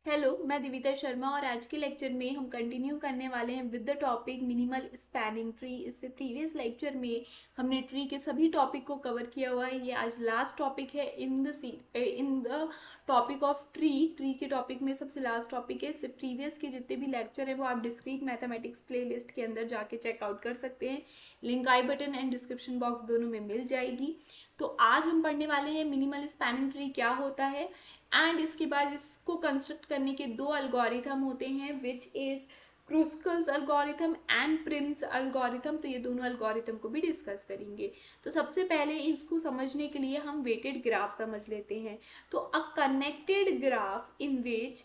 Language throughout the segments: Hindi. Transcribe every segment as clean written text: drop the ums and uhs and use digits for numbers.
हेलो, मैं दिविता शर्मा और आज के लेक्चर में हम कंटिन्यू करने वाले हैं with the topic minimal spanning tree. इससे प्रीवियस लेक्चर में हमने ट्री के सभी टॉपिक को कवर किया हुआ है। ये आज लास्ट टॉपिक है in the topic of tree के टॉपिक में सबसे लास्ट टॉपिक है। इससे प्रीवियस के जितने भी लेक्चर है वो आप डिस्क्रीट मैथमेटिक्स प्लेलिस्ट के अंदर जाके चेकआउट कर सकते हैं। Link I button and description box दोनों में मिल जाएगी। तो आज हम पढ़ने वाले हैं मिनिमल स्पैनिंग ट्री क्या होता है एंड इसके बाद इसको कंस्ट्रक्ट करने के दो एल्गोरिथम होते हैं which is Kruskal's algorithm and Prim's algorithm. तो ये दोनों एल्गोरिथम को भी डिस्कस करेंगे। तो सबसे पहले इसको समझने के लिए हम वेटेड ग्राफ समझ लेते हैं। तो a connected graph in which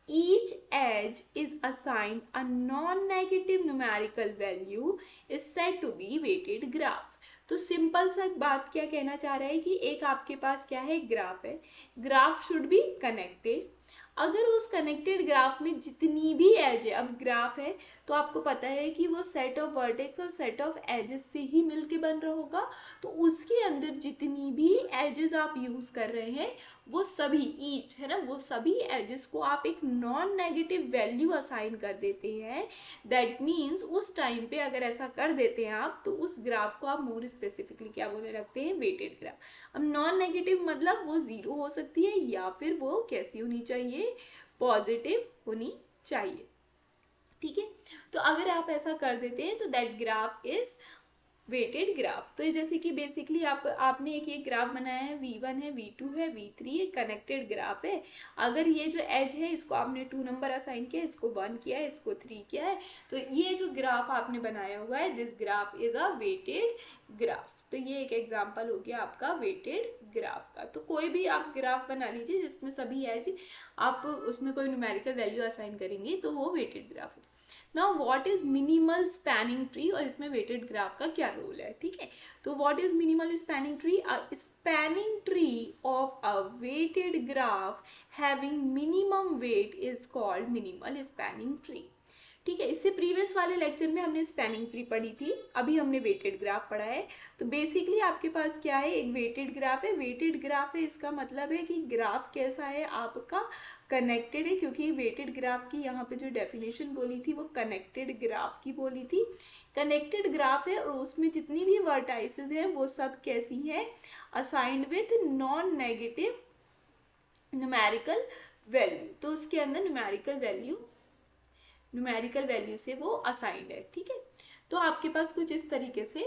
each edge is assigned a non-negative numerical value is said to be weighted graph। तो सिंपल सा बात क्या कहना चाह रहा है कि एक आपके पास क्या है, ग्राफ है। Graph should be connected. अगर उस कनेक्टेड ग्राफ में जितनी भी एज है, अब ग्राफ है तो आपको पता है कि वो सेट ऑफ वर्टेक्स और सेट ऑफ एजेस से ही मिलके बन रहा होगा। तो उसके अंदर जितनी भी एजेस आप यूज कर रहे हैं वो सभी ईच है ना, वो सभी एजेस को आप एक नॉन नेगेटिव वैल्यू असाइन कर देते हैं। दैट मीन्स उस टाइम पे अगर ऐसा कर देते हैं आप तो उस ग्राफ को आप मोर स्पेसिफिकली क्या बोलने लगते हैं, वेटेड ग्राफ। अब नॉन नेगेटिव मतलब वो जीरो हो सकती है या फिर वो कैसी होनी चाहिए, पॉजिटिव होनी चाहिए। ठीक है, तो अगर आप ऐसा कर देते हैं तो that graph is weighted graph. तो जैसे कि बेसिकली आपने एक ग्राफ बनाया है, V1 है, V2 है, V3 है, कनेक्टेड ग्राफ है। अगर ये जो एज है इसको आपने 2 नंबर असाइन किया, इसको 1 किया है, इसको 3 किया है, तो ये जो ग्राफ आपने बनाया हुआ है this graph is a weighted graph. तो ये एक एग्जांपल हो गया आपका वेटेड ग्राफ का। तो कोई भी आप ग्राफ बना लीजिए जिसमें सभी एज आप उसमें कोई न्यूमेरिकल वैल्यू असाइन करेंगे तो वो वेटेड ग्राफ है। Now what is minimal spanning tree और इसमें वेटेड ग्राफ का क्या रोल है। ठीक है, तो what is minimal spanning tree? A spanning tree of a weighted graph having minimum weight is called minimal spanning tree. ठीक है, इससे प्रीवियस वाले लेक्चर में हमने स्पैनिंग ट्री पढ़ी थी, अभी हमने वेटेड ग्राफ पढ़ा है। तो बेसिकली आपके पास क्या है, एक वेटेड ग्राफ है। वेटेड ग्राफ है इसका मतलब है कि ग्राफ कैसा है आपका, कनेक्टेड है, क्योंकि वेटेड ग्राफ की यहाँ पे जो डेफिनेशन बोली थी वो कनेक्टेड ग्राफ की बोली थी। कनेक्टेड ग्राफ है और उसमें जितनी भी वर्टाइसेस हैं वो सब कैसी हैं, assigned with non negative numerical value. तो उसके अंदर न्यूमेरिकल वैल्यू से वो असाइंड है। ठीक है, तो आपके पास कुछ इस तरीके से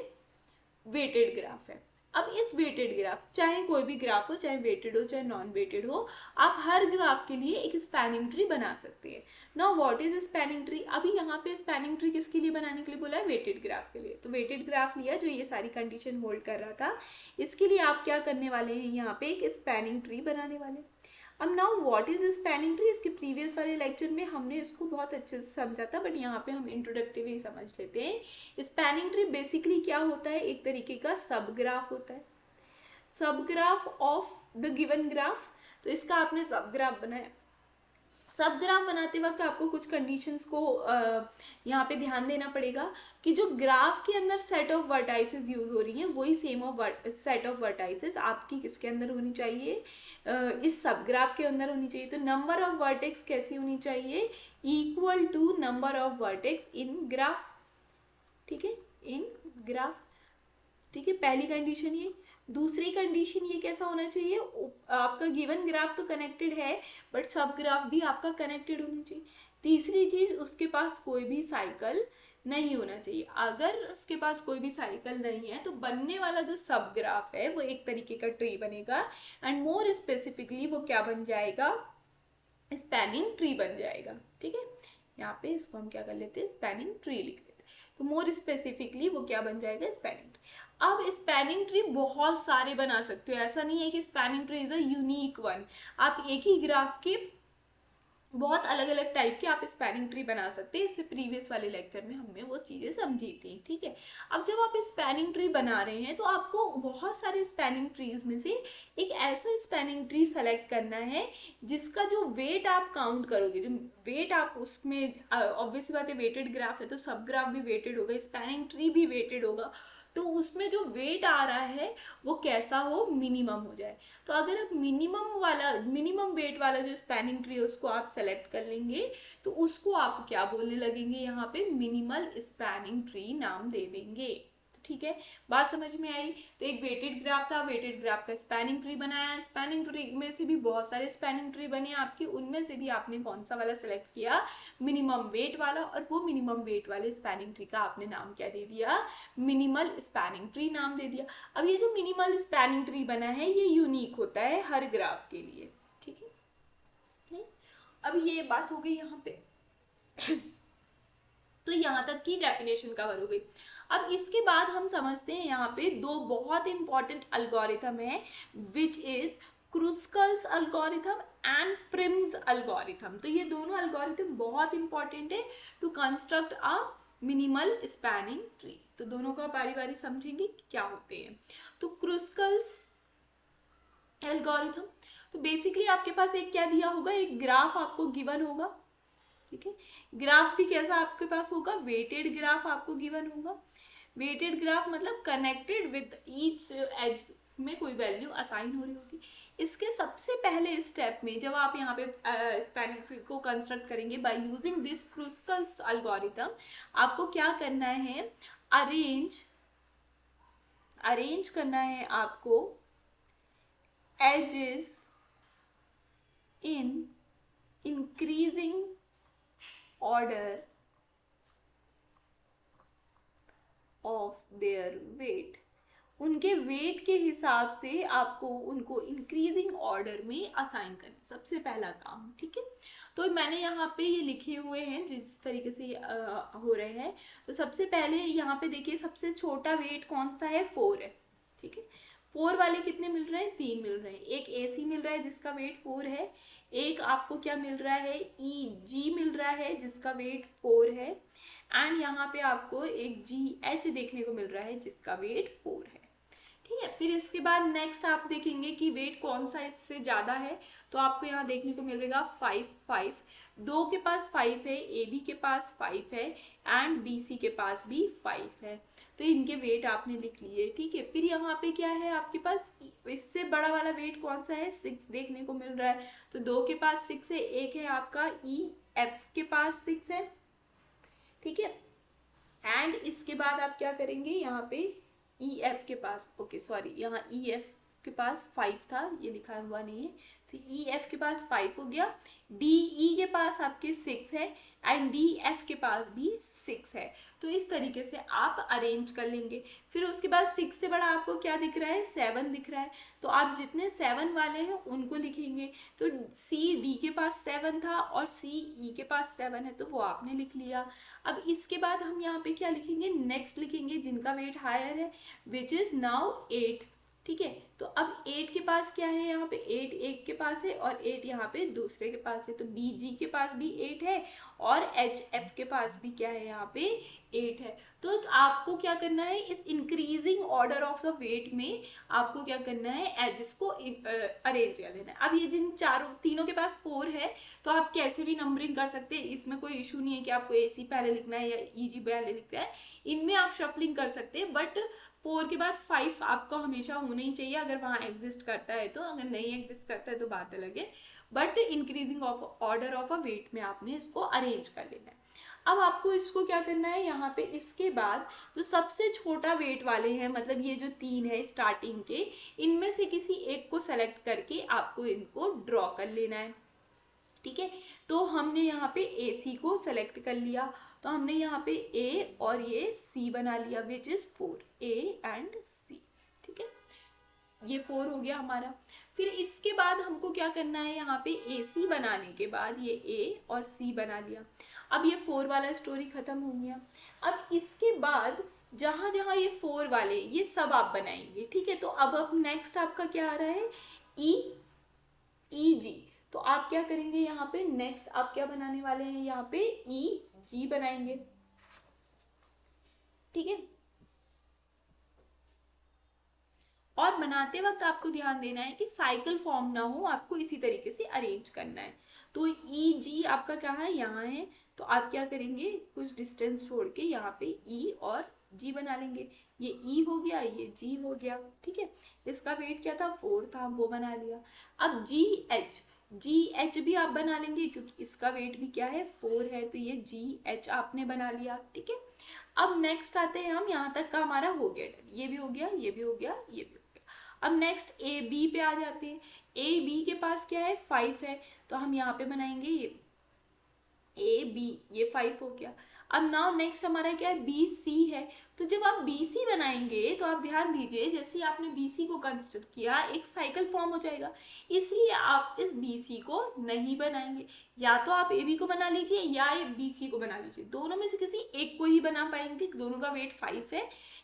वेटेड ग्राफ है। अब इस वेटेड ग्राफ, चाहे कोई भी ग्राफ हो, चाहे वेटेड हो चाहे नॉन वेटेड हो, आप हर ग्राफ के लिए एक स्पैनिंग ट्री बना सकते हैं। Now what is spanning tree? अभी यहाँ पे स्पैनिंग ट्री किसके लिए बनाने के लिए बोला है, वेटेड ग्राफ के लिए। तो वेटेड ग्राफ लिया जो ये सारी कंडीशन होल्ड कर रहा था, इसके लिए आप क्या करने वाले हैं, यहाँ पे एक स्पैनिंग ट्री बनाने वाले। अब now what is spanning tree? इसके प्रीवियस वाले लेक्चर में हमने इसको बहुत अच्छे से समझा था, बट यहाँ पे हम इंट्रोडक्टिवली समझ लेते हैं। स्पैनिंग ट्री बेसिकली क्या होता है, एक तरीके का सब ग्राफ होता है, सब graph of the given graph. तो इसका आपने सब ग्राफ बनाया। सब ग्राफ बनाते वक्त आपको कुछ कंडीशंस को यहाँ पे ध्यान देना पड़ेगा कि जो ग्राफ के अंदर सेट ऑफ वर्टाइसेस यूज हो रही हैं वही same of set of vertices आपकी किसके अंदर होनी चाहिए, इस सब ग्राफ के अंदर होनी चाहिए। तो नंबर ऑफ वर्टेक्स कैसी होनी चाहिए, equal to number of vertex in graph. ठीक है, इन ग्राफ। ठीक है, पहली कंडीशन ये। दूसरी कंडीशन ये कैसा होना चाहिए, आपका गिवन ग्राफ तो कनेक्टेड है बट सब ग्राफ भी आपका कनेक्टेड होना चाहिए। तीसरी चीज, उसके पास कोई भी साइकिल नहीं होना चाहिए। अगर उसके पास कोई भी साइकिल नहीं है तो बनने वाला जो सब ग्राफ है वो एक तरीके का ट्री बनेगा एंड मोर स्पेसिफिकली वो क्या बन जाएगा, स्पैनिंग ट्री बन जाएगा। ठीक है, यहाँ पे इसको हम क्या कर लेते हैं, स्पैनिंग ट्री लिख लेते हैं। तो मोर स्पेसिफिकली वो क्या बन जाएगा, स्पैनिंग ट्री। अब स्पैनिंग ट्री बहुत सारे बना सकते हो, ऐसा नहीं है कि spanning tree is a unique one. आप एक ही ग्राफ के बहुत अलग अलग टाइप के आप स्पैनिंग ट्री बना सकते हैं। इससे प्रीवियस वाले लेक्चर में हमने वो चीज़ें समझी थी। ठीक है, अब जब आप स्पैनिंग ट्री बना रहे हैं तो आपको बहुत सारे स्पैनिंग ट्रीज में से एक ऐसा स्पैनिंग ट्री सेलेक्ट करना है जिसका जो वेट आप काउंट करोगे, जो वेट आप उसमें, ऑब्वियसली बात है वेटेड ग्राफ है तो सब ग्राफ भी वेटेड होगा, स्पैनिंग ट्री भी वेटेड होगा। तो उसमें जो वेट आ रहा है वो कैसा हो, मिनिमम हो जाए। तो अगर आप मिनिमम वेट वाला जो स्पैनिंग ट्री है उसको आप सेलेक्ट कर लेंगे तो उसको आप क्या बोलने लगेंगे, यहाँ पे मिनिमल स्पैनिंग ट्री नाम दे देंगे। ठीक है, बात समझ में आई। तो एक वेटेड ग्राफ था, वेटेड ग्राफ का स्पैनिंग ट्री बनाया, स्पैनिंग ट्री में से भी बहुत सारे स्पैनिंग ट्री बने आपके, उनमें से भी आपने कौन सा वाला सेलेक्ट किया, मिनिमम वेट वाला, और वो मिनिमम वेट वाले स्पैनिंग ट्री का आपने नाम क्या दे दिया, मिनिमल स्पैनिंग ट्री नाम दे दिया। अब ये जो मिनिमल स्पैनिंग ट्री बना है ये यूनिक होता है हर ग्राफ के लिए। ठीक है, अब ये बात हो गई यहाँ पे तो यहाँ तक की डेफिनेशन कवर हो गई। अब इसके बाद हम समझते हैं यहाँ पे दो बहुत इंपॉर्टेंट एल्गोरिथम है, which is Kruskal's algorithm and Prim's algorithm. तो ये दोनों एल्गोरिथम बहुत इंपॉर्टेंट है to construct a minimal spanning tree. तो दोनों का बारी बारी समझेंगे क्या होते हैं। तो क्रुस्कल्स एल्गोरिथम, तो बेसिकली आपके पास एक क्या दिया होगा, एक ग्राफ आपको गिवन होगा। ठीक है, ग्राफ भी कैसा आपके पास होगा, वेटेड ग्राफ आपको गिवन होगा। वेटेड ग्राफ मतलब कनेक्टेड विद ईच एज में कोई वैल्यू असाइन हो रही होगी। इसके सबसे पहले स्टेप में जब आप यहाँ पे स्पैनिंग ट्री को कंस्ट्रक्ट करेंगे by using this Kruskal's algorithm, आपको क्या करना है, अरेंज करना है आपको edges in increasing order of their weight. उनके वेट के हिसाब से आपको उनको इंक्रीजिंग ऑर्डर में असाइन करना, सबसे पहला काम। ठीक है, तो मैंने यहाँ पे ये लिखे हुए हैं जिस तरीके से हो रहे हैं। तो सबसे पहले यहाँ पे देखिए, सबसे छोटा वेट कौन सा है, 4 है। ठीक है, 4 वाले कितने मिल रहे हैं, 3 मिल रहे हैं। एक AC मिल रहा है जिसका वेट 4 है, एक आपको क्या मिल रहा है, EG मिल रहा है जिसका वेट 4 है, एंड यहाँ पे आपको एक GH देखने को मिल रहा है जिसका वेट 4 है। ठीक है, फिर इसके बाद नेक्स्ट आप देखेंगे कि वेट कौन सा इससे ज़्यादा है, तो आपको यहाँ देखने को मिलेगा 5 2 के पास 5 है, AB के पास 5 है, एंड BC के पास भी 5 है। तो इनके वेट आपने लिख लिए। ठीक है, फिर यहाँ पे क्या है आपके पास, इससे बड़ा वाला वेट कौन सा है, 6 देखने को मिल रहा है। तो 2 के पास 6 है, एक है आपका EF के पास 6 है। ठीक है, एंड इसके बाद आप क्या करेंगे, यहाँ पे EF के पास, ओके सॉरी, यहाँ EF के पास 5 था, ये लिखा हुआ नहीं है, तो EF के पास 5 हो गया, DE के पास आपके 6 है, एंड DF के पास भी 6 है। तो इस तरीके से आप अरेंज कर लेंगे। फिर उसके बाद 6 से बड़ा आपको क्या दिख रहा है, 7 दिख रहा है, तो आप जितने 7 वाले हैं उनको लिखेंगे। तो CD के पास 7 था और CE के पास 7 है, तो वो आपने लिख लिया। अब इसके बाद हम यहाँ पे क्या लिखेंगे, नेक्स्ट लिखेंगे जिनका वेट हायर है, विच इज नाउ 8। ठीक है, तो अब 8 के पास क्या है, यहाँ पे 8 एक के पास है और 8 यहाँ पे दूसरे के पास है, तो BG के पास भी 8 है और HF के पास भी क्या है, यहाँ पे 8 है। तो आपको क्या करना है, इस increasing order of the weight में आपको क्या करना है, एजेस को अरेंज कर लेना है। अब ये जिन तीनों के पास 4 है, तो आप कैसे भी नंबरिंग कर सकते हैं, इसमें कोई इशू नहीं है कि आपको AC पहले लिखना है या EG पहले लिखना है, इनमें आप शफलिंग कर सकते हैं। बट 4 के बाद 5 आपको हमेशा होना ही चाहिए, अगर वहाँ एग्जिस्ट करता है तो, अगर नहीं एग्जिस्ट करता है तो बात अलग है। But increasing of order of a weight में आपने इसको अरेंज कर लेना है। अब आपको इसको क्या करना है, यहाँ पे इसके बाद जो सबसे छोटा वेट वाले हैं, मतलब ये जो 3 है स्टार्टिंग के, इनमें से किसी एक को सेलेक्ट करके आपको इनको ड्रॉ कर लेना है। ठीक है, तो हमने यहाँ पे AC को सेलेक्ट कर लिया, तो हमने यहाँ पे A और ये C बना लिया, which is 4, A and C। ठीक है, ये 4 हो गया हमारा। फिर इसके बाद हमको क्या करना है, यहाँ पे AC बनाने के बाद ये A और C बना लिया। अब ये 4 वाला स्टोरी खत्म हो गया। अब इसके बाद जहाँ जहाँ ये 4 वाले ये सब आप बनाएंगे। ठीक है, तो अब नेक्स्ट आपका क्या आ रहा है, EG। तो आप क्या करेंगे, यहाँ पे नेक्स्ट आप क्या बनाने वाले हैं, यहाँ पे EG बनाएंगे। ठीक है, और बनाते वक्त आपको ध्यान देना है कि साइकिल फॉर्म ना हो, आपको इसी तरीके से अरेंज करना है। तो EG आपका क्या है, यहाँ है, तो आप क्या करेंगे, कुछ डिस्टेंस छोड़ के यहाँ पे E और जी बना लेंगे। ये ई हो गया, ये जी हो गया, ठीक है। इसका वेट क्या था, 4 था, वो बना लिया। अब जी एच, जी एच भी आप बना लेंगे क्योंकि इसका वेट भी क्या है, 4 है, तो ये जी एच आपने बना लिया, ठीक है। अब नेक्स्ट आते हैं हम, यहाँ तक का हमारा हो गया, ये भी हो गया, ये भी हो गया, ये भी हो गया। अब नेक्स्ट ए बी पे आ जाते हैं। ए बी के पास क्या है, 5 है, तो हम यहाँ पे बनाएंगे ये ए बी, ये 5 हो गया। अब नाउ नेक्स्ट हमारा क्या है, बी सी है। तो जब आप बी सी बनाएंगे तो आप ध्यान दीजिए, जैसे ही आपने बी सी को कंसिडर किया एक साइकिल फॉर्म हो जाएगा, इसलिए आप इस बी सी को नहीं बनाएंगे। या तो आप ए बी को बना लीजिए या बी सी को बना लीजिए, दोनों में से किसी एक को ही बना पाएंगे, दोनों का वेट 5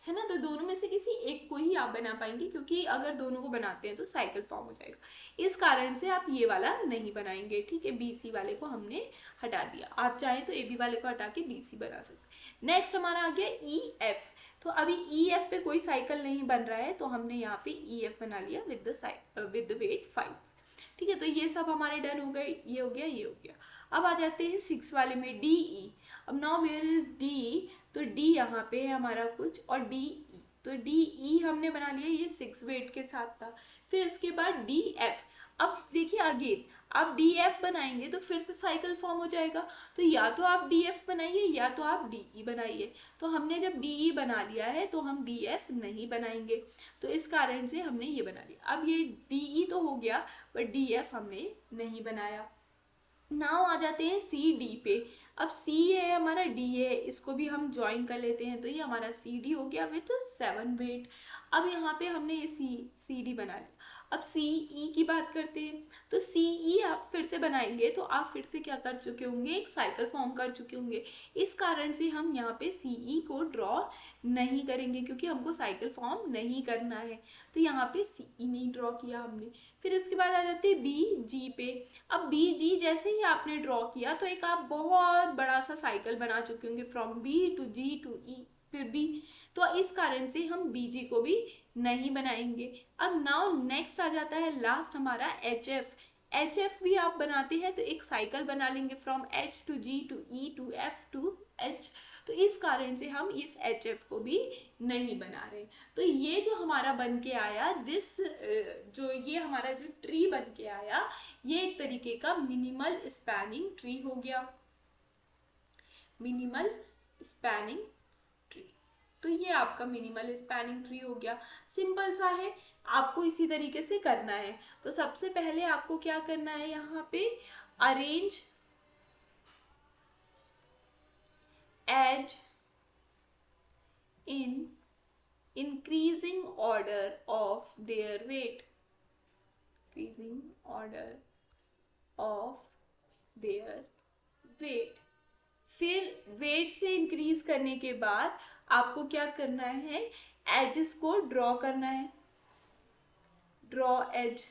है ना, तो दोनों में से किसी एक को ही आप बना पाएंगे, क्योंकि अगर दोनों को बनाते हैं तो साइकिल फॉर्म हो जाएगा। इस कारण से आप ये वाला नहीं बनाएंगे, ठीक है। बी सी वाले को हमने हटा दिया, आप चाहें तो ए बी वाले को हटा के बी सी बना सकते। नेक्स्ट हमारा आ गया ई एफ। तो अभी ई एफ पे कोई साइकिल नहीं बन रहा है, तो हमने यहाँ पे ई एफ बना लिया विद वेट 5, ठीक है। तो ये सब हमारे डन हो गए, ये हो गया, ये हो गया। अब आ जाते हैं 6 वाले में, डी ई। अब नाउ वेयर इज डी, तो डी यहाँ पे है हमारा कुछ, और डी ई, तो डी ई हमने बना लिया, ये 6 वेट के साथ था। फिर इसके बाद डी एफ। अब देखिए अगेन आप डी एफ बनाएंगे तो फिर से साइकिल फॉर्म हो जाएगा, तो या तो आप डी एफ बनाइए या तो आप डी ई बनाइए। तो हमने जब डी ई बना लिया है तो हम डी एफ नहीं बनाएंगे, तो इस कारण से हमने ये बना लिया। अब ये डी ई तो हो गया, बट डी एफ हमने नहीं बनाया। नाउ आ जाते हैं सी डी पे। अब सी है हमारा, डी है, इसको भी हम ज्वाइन कर लेते हैं, तो ये हमारा सी डी हो गया विथ 7 वेट। अब यहाँ पे हमने ये सी डी बना लिया। अब सी ई की बात करते हैं, तो सी ई आप फिर से बनाएंगे तो आप फिर से क्या कर चुके होंगे, एक साइकिल फॉर्म कर चुके होंगे। इस कारण से हम यहाँ पे सी ई को ड्रॉ नहीं करेंगे, क्योंकि हमको साइकिल फॉर्म नहीं करना है, तो यहाँ पे सी ई नहीं ड्रॉ किया हमने। फिर इसके बाद आ जाते हैं बी जी पे। अब बी जी जैसे ही आपने ड्रॉ किया तो एक आप बहुत बड़ा सा साइकिल बना चुके होंगे, from B to G to E फिर बी, तो इस कारण से हम बी जी को भी नहीं बनाएंगे। अब नाउ नेक्स्ट आ जाता है लास्ट हमारा एच एफ। एच एफ भी आप बनाते हैं तो एक साइकिल बना लेंगे, from H to G to E to F to H, तो इस कारण से हम इस एच एफ को भी नहीं बना रहे। तो ये जो हमारा बन के आया जो ये हमारा जो ट्री बन के आया, ये एक तरीके का मिनिमल स्पैनिंग ट्री हो गया, मिनिमल स्पैनिंग ट्री। तो ये आपका मिनिमल स्पैनिंग ट्री हो गया, सिंपल सा है, आपको इसी तरीके से करना है। तो सबसे पहले आपको क्या करना है, यहाँ पे arrange edge in increasing order of their weight, increasing order of their weight। फिर वेट से इंक्रीज करने के बाद आपको क्या करना है, एजेस को ड्रॉ करना है, ड्रॉ एज।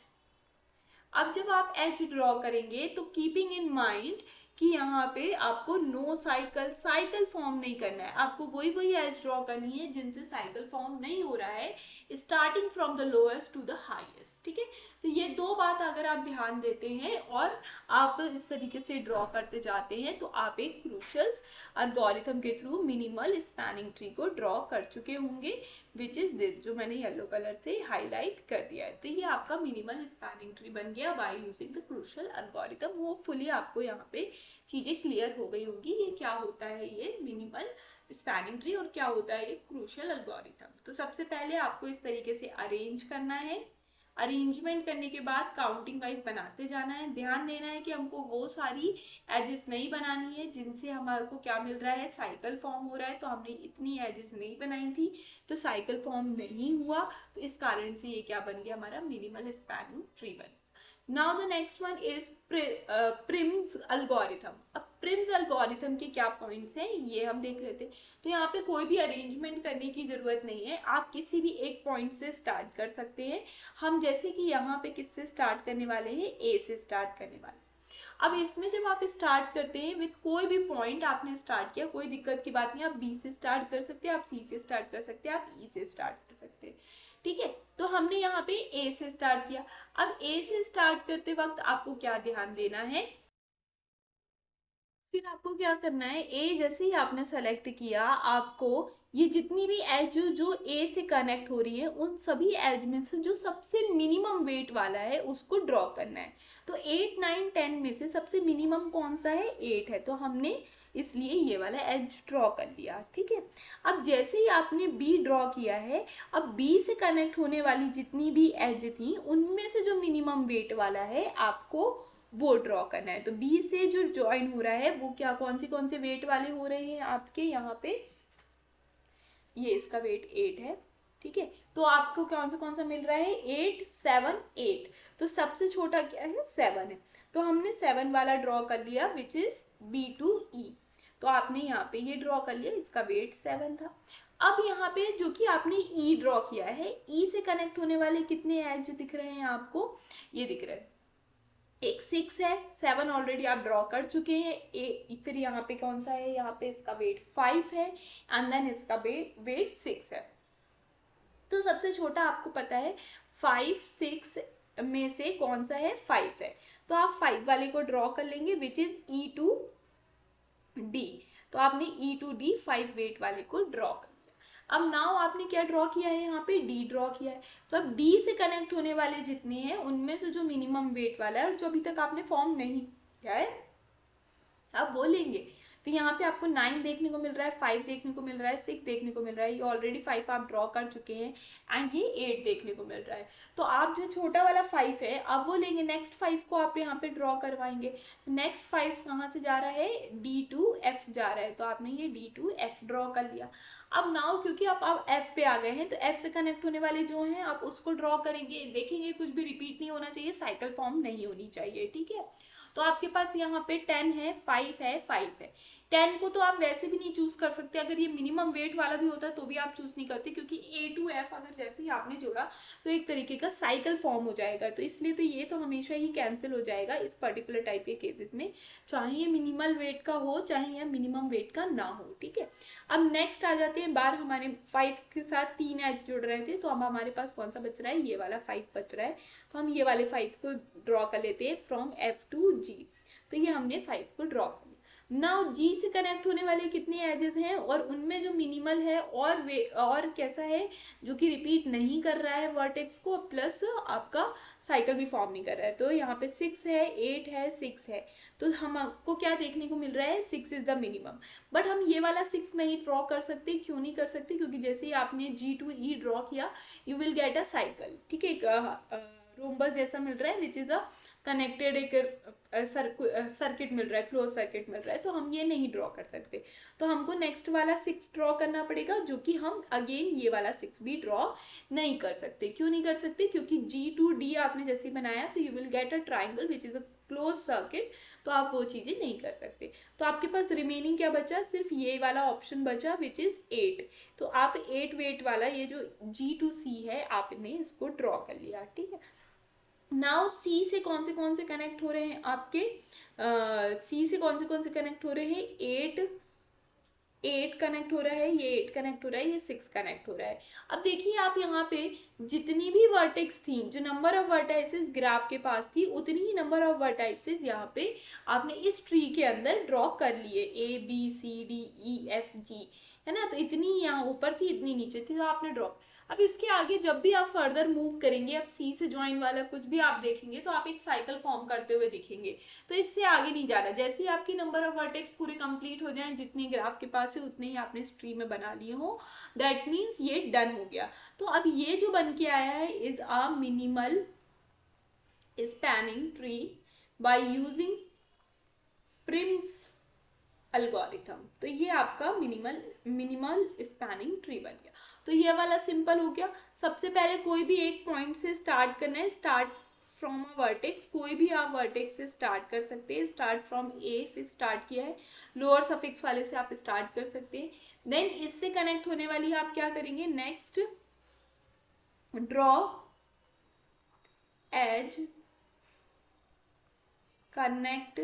अब जब आप एज ड्रॉ करेंगे तो कीपिंग इन माइंड कि यहाँ पे आपको नो साइकिल फॉर्म नहीं करना है, आपको वही एज ड्रॉ करनी है जिनसे साइकिल फॉर्म नहीं हो रहा है, starting from the lowest to the highest, ठीक है। तो ये दो बात अगर आप ध्यान देते हैं और आप इस तरीके से ड्रॉ करते जाते हैं तो आप एक क्रूशियल एल्गोरिथम के थ्रू मिनिमल स्पैनिंग ट्री को ड्रॉ कर चुके होंगे, विच इज दिस, जो मैंने येलो कलर से हाईलाइट कर दिया है। तो ये आपका मिनिमल स्पैनिंग ट्री बन गया by using the crucial algorithm. Hopefully आपको यहाँ पे चीजें क्लियर हो गई होंगी, ये क्या होता है ये मिनिमल स्पैनिंग ट्री और क्या होता है ये क्रूशियल एल्गोरिथम। तो सबसे पहले आपको इस तरीके से अरेंज करना है, अरेंजमेंट करने के बाद काउंटिंग वाइज बनाते जाना है। ध्यान देना है कि हमको वो सारी एजेस नहीं बनानी है जिनसे हमारे को क्या मिल रहा है, साइकिल फॉर्म हो रहा है, तो हमने इतनी एजेस नहीं बनाई थी तो साइकिल फॉर्म नहीं हुआ, तो इस कारण से ये क्या बन गया, हमारा मिनिमल स्पैनिंग ट्री बन। Now the next one is Prim's algorithm। अब Prim's algorithm के क्या पॉइंट्स हैं ये हम देख लेते हैं। तो यहाँ पे कोई भी अरेंजमेंट करने की जरूरत नहीं है, आप किसी भी एक पॉइंट से स्टार्ट कर सकते हैं। हम जैसे कि यहाँ पे किससे स्टार्ट करने वाले हैं, ए से स्टार्ट करने वाले। अब इसमें जब आप स्टार्ट करते हैं विथ कोई भी पॉइंट आपने स्टार्ट किया, कोई दिक्कत की बात नहीं, आप बी से स्टार्ट कर सकते हैं, आप सी से स्टार्ट कर सकते हैं, आप ई से स्टार्ट कर सकते हैं, ठीक है। तो हमने यहाँ पे ए से स्टार्ट किया। अब ए से स्टार्ट करते वक्त आपको क्या ध्यान देना है, फिर आपको क्या करना है, ए जैसे ही आपने सेलेक्ट किया आपको ये जितनी भी एज जो ए से कनेक्ट हो रही है उन सभी एज में से जो सबसे मिनिमम वेट वाला है उसको ड्रॉ करना है। तो 8, 9, 10 में से सबसे मिनिमम कौन सा है, 8 है, तो हमने इसलिए ये वाला एज ड्रॉ कर लिया। ठीक है, अब जैसे ही आपने बी ड्रॉ किया है, अब बी से कनेक्ट होने वाली जितनी भी एज थी उनमें से जो मिनिमम वेट वाला है आपको वो ड्रॉ करना है। तो बी से जो ज्वाइन हो रहा है वो क्या, कौन से वेट वाले हो रहे हैं आपके यहाँ पे, ये इसका वेट 8 है। ठीक है, तो आपको कौन सा मिल रहा है, 8, 7, 8, तो सबसे छोटा क्या है, 7 है, तो हमने 7 वाला ड्रॉ कर लिया विच इज B2E। तो आपने यहाँ पे ये ड्रॉ कर लिया, इसका वेट 7 था। अब यहाँ पे जो कि आपने E ड्रॉ किया है, E से कनेक्ट होने वाले कितने एज दिख रहे हैं आपको, ये दिख रहे हैं, एक 6 है, 7 ऑलरेडी आप ड्रॉ कर चुके हैं। फिर यहाँ पे कौन सा है, यहाँ पे इसका वेट 5 है एंड देन इसका वेट 6 है। तो सबसे छोटा आपको पता है 5, 6 में से कौन सा है, 5 है, तो आप 5 वाले को ड्रॉ कर लेंगे विच इज E2D। तो आपने E2D 5 वेट वाले को ड्रॉ कर लिया। अब नाउ आपने क्या ड्रॉ किया है, यहाँ पे D ड्रॉ किया है। तो अब D से कनेक्ट होने वाले जितने हैं उनमें से जो मिनिमम वेट वाला है और जो अभी तक आपने फॉर्म नहीं किया है अब वो लेंगे। तो यहाँ पे आपको 9 देखने को मिल रहा है, 5 देखने को मिल रहा है, 6 देखने को मिल रहा है, ये ऑलरेडी 5 आप ड्रॉ कर चुके हैं एंड ये 8 देखने को मिल रहा है। तो आप जो छोटा वाला 5 है अब वो लेंगे, नेक्स्ट 5 को आप यहाँ पे ड्रॉ करवाएंगे। तो नेक्स्ट 5 कहाँ से जा रहा है, D2F जा रहा है, तो आपने ये D2F ड्रॉ कर लिया। अब नाउ क्योंकि आप F पे आ गए हैं तो F से कनेक्ट होने वाले जो हैं आप उसको ड्रॉ करेंगे, देखेंगे कुछ भी रिपीट नहीं होना चाहिए, साइकिल फॉर्म नहीं होनी चाहिए। ठीक है, तो आपके पास यहाँ पे 10 है, 5 है, 5 है। 10 को तो आप वैसे भी नहीं चूज कर सकते, अगर ये मिनिमम वेट वाला भी होता तो भी आप चूज नहीं करते, क्योंकि A2F अगर जैसे ही आपने जोड़ा तो एक तरीके का साइकिल फॉर्म हो जाएगा, तो इसलिए तो ये तो हमेशा ही कैंसिल हो जाएगा इस पर्टिकुलर टाइप के केसेस में, चाहे ये मिनिमल वेट का हो चाहे ये मिनिमम वेट का ना हो। ठीक है, अब नेक्स्ट आ जाते हैं बार, हमारे 5 के साथ 3 एज जुड़ रहे थे, तो अब हमारे पास कौन सा बच रहा है, ये वाला 5 बच रहा है। तो हम ये वाले 5 को ड्रॉ कर लेते हैं फ्रॉम F to G। तो ये हमने 5 को ड्रॉ कर लिया। नाउ G से कनेक्ट होने वाले कितने एजेस हैं और उनमें जो मिनिमल है और कैसा है, जो कि रिपीट नहीं कर रहा है वर्टेक्स को, प्लस आपका साइकिल भी फॉर्म नहीं कर रहा है। तो यहाँ पे 6 है, 8 है, 6 है, तो हमको क्या देखने को मिल रहा है, 6 इज द मिनिमम। बट हम ये वाला 6 नहीं ड्रॉ कर सकते, क्यों नहीं कर सकते, क्योंकि जैसे ही आपने G2E ड्रॉ किया you will get a cycle. ठीक है, रोम्बस जैसा मिल रहा है विच इज अ कनेक्टेड एक सर्किट मिल रहा है, क्लोज सर्किट मिल रहा है, तो हम ये नहीं ड्रॉ कर सकते। तो हमको नेक्स्ट वाला 6 ड्रॉ करना पड़ेगा, जो कि हम अगेन ये वाला 6 भी ड्रॉ नहीं कर सकते। क्यों नहीं कर सकते, क्योंकि G2D आपने जैसे बनाया तो you will get a triangle which is a close circuit, तो आप वो चीज़ें नहीं कर सकते। तो आपके पास रिमेनिंग क्या बचा, सिर्फ ये वाला ऑप्शन बचा विच इज 8। तो आप 8 वेट वाला ये जो G2C है आपने इसको ड्रॉ कर लिया। ठीक है, नाउ सी से कौन से कनेक्ट हो रहे हैं आपके, सी से कौन से कनेक्ट हो रहे हैं, 8 कनेक्ट हो रहा है, ये 8 कनेक्ट हो रहा है, ये 6 कनेक्ट हो रहा है। अब देखिए आप यहाँ पे जितनी भी वर्टेक्स थी, जो नंबर ऑफ वर्टाइसेस ग्राफ के पास थी उतनी ही नंबर ऑफ वर्टाइसेस यहाँ पे आपने इस ट्री के अंदर ड्रॉ कर लिए, ABCDEFG, है ना, तो इतनी यहाँ ऊपर थी इतनी नीचे थी, तो आपने ड्रॉ। अब इसके आगे जब भी आप फर्दर मूव करेंगे, अब सी से ज्वाइन वाला कुछ भी आप देखेंगे तो आप एक साइकिल फॉर्म करते हुए दिखेंगे, तो इससे आगे नहीं जा रहा। जैसे ही आपकी नंबर ऑफ वर्टेक्स पूरे कंप्लीट हो जाएं, जितने ग्राफ के पास है उतने ही आपने इस ट्री में बना लिए हो, दैट मीन्स ये डन हो गया। तो अब ये जो बन के आया है is a minimal spanning tree by using Prim's algorithm. तो ये आपका मिनिमल स्पैनिंग ट्री बन गया। तो ये वाला सिंपल हो गया। सबसे पहले कोई भी एक पॉइंट से स्टार्ट करना है, स्टार्ट फ्रॉम अ वर्टेक्स, कोई भी आप वर्टेक्स से स्टार्ट कर सकते हैं। स्टार्ट फ्रॉम ए से स्टार्ट किया है, लोअर सफिक्स वाले से आप स्टार्ट कर सकते हैं। देन इससे कनेक्ट होने वाली आप क्या करेंगे, next draw edge connect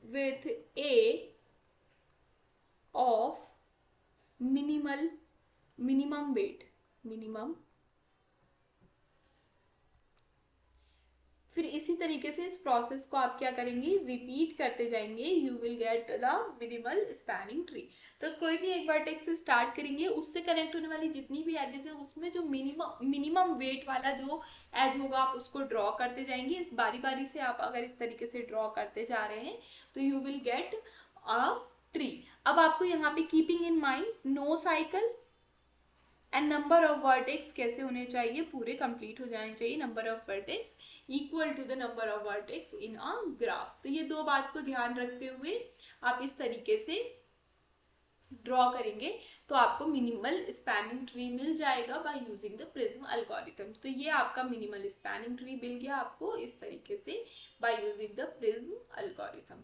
with a of minimum weight, फिर इसी तरीके से इस प्रोसेस को आप क्या करेंगे, रिपीट करते जाएंगे, you will get the minimal spanning tree. तो कोई भी एक वर्टेक्स से स्टार्ट करेंगे, उससे कनेक्ट होने वाली जितनी भी एजेस है उसमें जो मिनिमम वेट वाला जो एज होगा आप उसको ड्रॉ करते जाएंगे। इस बारी बारी से आप अगर इस तरीके से ड्रॉ करते जा रहे हैं तो you will get a tree. अब आपको यहाँ पे keeping in mind no cycle and number of vertex कैसे होने चाहिए, पूरे कंप्लीट हो जाने चाहिए, number of vertex equal to the number of vertex in a graph. तो ये दो बात को ध्यान रखते हुए आप इस तरीके से ड्रॉ करेंगे तो आपको मिनिमल स्पैनिंग ट्री मिल जाएगा by using the prism algorithm. तो ये आपका मिनिमल स्पैनिंग ट्री मिल गया आपको इस तरीके से by using the prism algorithm.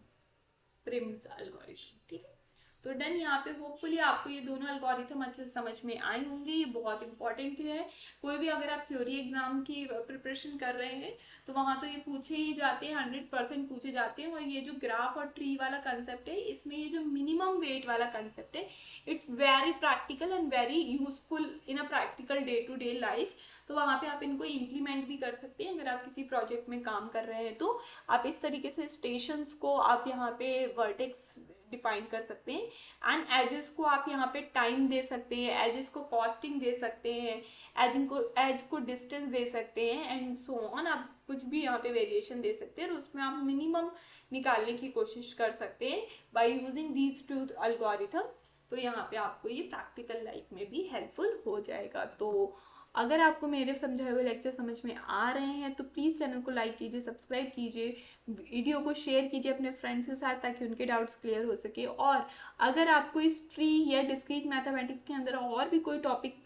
ठीक है, तो डन। यहाँ पे होपफुली आपको ये दोनों एल्गोरिथम अच्छे से समझ में आए होंगे। ये बहुत इंपॉर्टेंट है। कोई भी अगर आप थ्योरी एग्जाम की प्रिपरेशन कर रहे हैं तो वहाँ तो ये पूछे ही जाते हैं, 100% पूछे जाते हैं। और ये जो ग्राफ और ट्री वाला कंसेप्ट है, इसमें ये जो मिनिमम वेट वाला कंसेप्ट है, it's very practical and very useful in a practical day to day life. तो वहाँ पे आप इनको इम्प्लीमेंट भी कर सकते हैं। अगर आप किसी प्रोजेक्ट में काम कर रहे हैं तो आप इस तरीके से स्टेशंस को आप यहाँ पे वर्टेक्स डिफाइन कर सकते हैं एंड एजेस को आप यहाँ पे टाइम दे सकते हैं, एजेस को कॉस्टिंग दे सकते हैं, एज को डिस्टेंस दे सकते हैं एंड सो ऑन। आप कुछ भी यहाँ पे वेरिएशन दे सकते हैं और उसमें आप मिनिमम निकालने की कोशिश कर सकते हैं by using these two algorithm. तो यहाँ पे आपको ये प्रैक्टिकल लाइफ में भी हेल्पफुल हो जाएगा। तो अगर आपको मेरे समझाए हुए लेक्चर समझ में आ रहे हैं तो प्लीज़ चैनल को लाइक कीजिए, सब्सक्राइब कीजिए, वीडियो को शेयर कीजिए अपने फ्रेंड्स के साथ ताकि उनके डाउट्स क्लियर हो सके। और अगर आपको इस ट्री या डिस्क्रीट मैथमेटिक्स के अंदर और भी कोई टॉपिक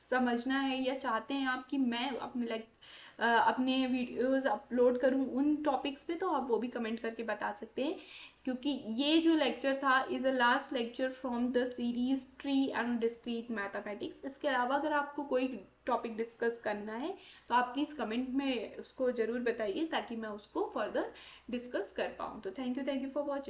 समझना है या चाहते हैं आप कि मैं अपने वीडियोस अपलोड करूं उन टॉपिक्स पे, तो आप वो भी कमेंट करके बता सकते हैं। क्योंकि ये जो लेक्चर था is a last lecture from the series tree and discrete mathematics. इसके अलावा अगर आपको कोई टॉपिक डिस्कस करना है तो आप प्लीज़ कमेंट में उसको ज़रूर बताइए ताकि मैं उसको फर्दर डिस्कस कर पाऊँ। तो थैंक यू फॉर वॉचिंग।